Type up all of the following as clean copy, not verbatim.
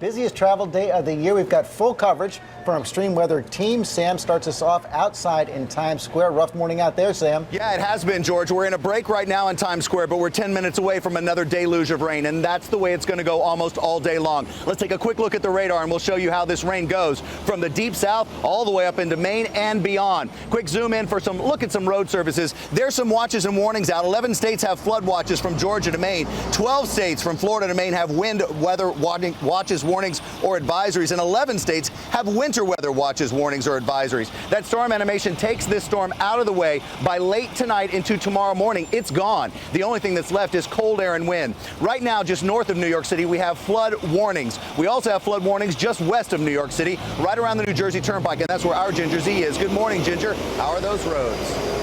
Busiest travel day of the year. We've got full coverage from Extreme Weather Team. Sam starts us off outside in Times Square. Rough morning out there, Sam. Yeah, it has been, George. We're in a break right now in Times Square, but we're 10 minutes away from another deluge of rain, and that's the way it's going to go almost all day long. Let's take a quick look at the radar, and we'll show you how this rain goes from the deep south all the way up into Maine and beyond. Quick zoom in for some look at some road services. There's some watches and warnings out. 11 states have flood watches from Georgia to Maine. 12 states from Florida to Maine have wind weather watches, warnings, or advisories, and 11 states have winter weather watches, warnings, or advisories. That storm animation takes this storm out of the way by late tonight into tomorrow morning. It's gone. The only thing that's left is cold air and wind. Right now, just north of New York City, we have flood warnings. We also have flood warnings just west of New York City, right around the New Jersey Turnpike, and that's where our Ginger Z is. Good morning, Ginger. How are those roads?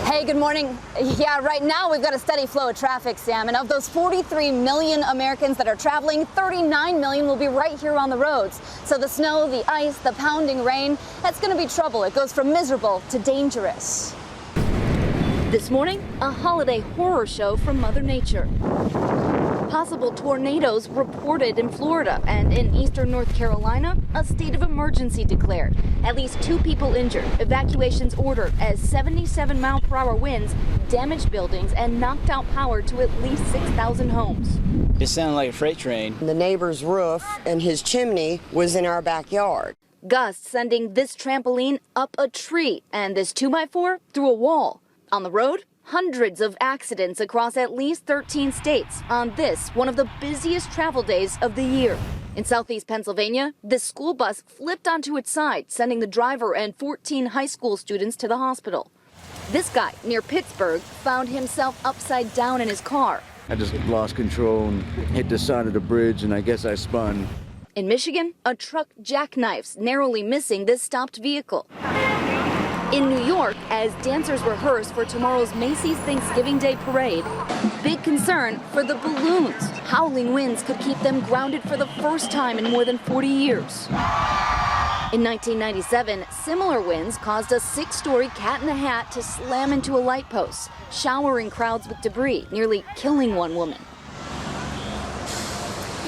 Hey, good morning. Yeah, right now we've got a steady flow of traffic, Sam. And of those 43 million Americans that are traveling, 39 million will be right here on the roads. So the snow, the ice, the pounding rain, that's going to be trouble. It goes from miserable to dangerous. This morning, a holiday horror show from Mother Nature. Possible tornadoes reported in Florida, and in eastern North Carolina, a state of emergency declared. At least 2 people injured. Evacuations ordered as 77-mile-per-hour winds damaged buildings and knocked out power to at least 6,000 homes. It sounded like a freight train. The neighbor's roof and his chimney was in our backyard. Gusts sending this trampoline up a tree and this 2x4 through a wall. On the road, hundreds of accidents across at least 13 states on this, one of the busiest travel days of the year. In southeast Pennsylvania, this school bus flipped onto its side, sending the driver and 14 high school students to the hospital. This guy near Pittsburgh found himself upside down in his car. I just lost control and hit the side of the bridge, and I guess I spun. In Michigan, a truck jackknifes, narrowly missing this stopped vehicle. In New York, as dancers rehearse for tomorrow's Macy's Thanksgiving Day Parade, big concern for the balloons. Howling winds could keep them grounded for the first time in more than 40 years. In 1997, similar winds caused a 6-story Cat in the Hat to slam into a light post, showering crowds with debris, nearly killing one woman.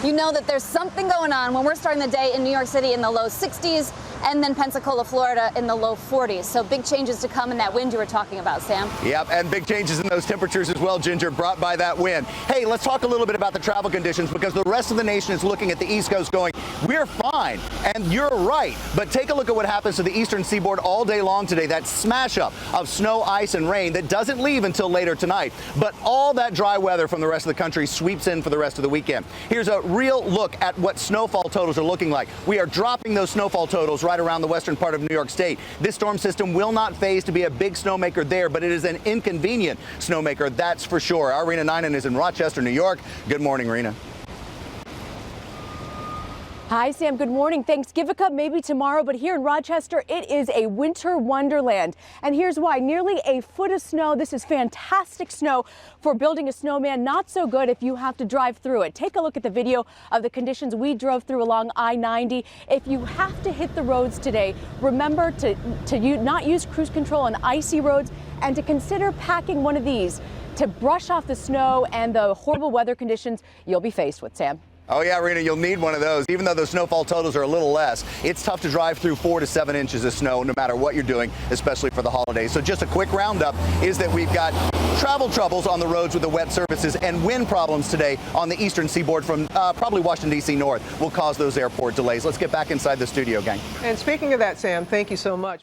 You know that there's something going on when we're starting the day in New York City in the low 60s and then Pensacola, Florida in the low 40s. So big changes to come in that wind you were talking about, Sam. Yep, and big changes in those temperatures as well, Ginger, brought by that wind. Hey, let's talk a little bit about the travel conditions because the rest of the nation is looking at the East Coast going, we're fine. And you're right. But take a look at what happens to the eastern seaboard all day long today. That smash up of snow, ice, and rain that doesn't leave until later tonight. But all that dry weather from the rest of the country sweeps in for the rest of the weekend. Here's a real look at what snowfall totals are looking like. We are dropping those snowfall totals right around the western part of New York State. This storm system will not phase to be a big snowmaker there, but it is an inconvenient snowmaker, that's for sure. Our Rena Ninen is in Rochester, New York. Good morning, Rena. Hi, Sam. Good morning. Thanksgiving maybe tomorrow, but here in Rochester, it is a winter wonderland. And here's why. Nearly a foot of snow. This is fantastic snow for building a snowman. Not so good if you have to drive through it. Take a look at the video of the conditions we drove through along I-90. If you have to hit the roads today, remember to not use cruise control on icy roads and to consider packing one of these to brush off the snow and the horrible weather conditions you'll be faced with, Sam. Oh, yeah, Rena, you'll need one of those. Even though the snowfall totals are a little less, it's tough to drive through 4 to 7 inches of snow no matter what you're doing, especially for the holidays. So just a quick roundup is that we've got travel troubles on the roads with the wet surfaces and wind problems today on the eastern seaboard from probably Washington, D.C. north will cause those airport delays. Let's get back inside the studio, gang. And speaking of that, Sam, thank you so much.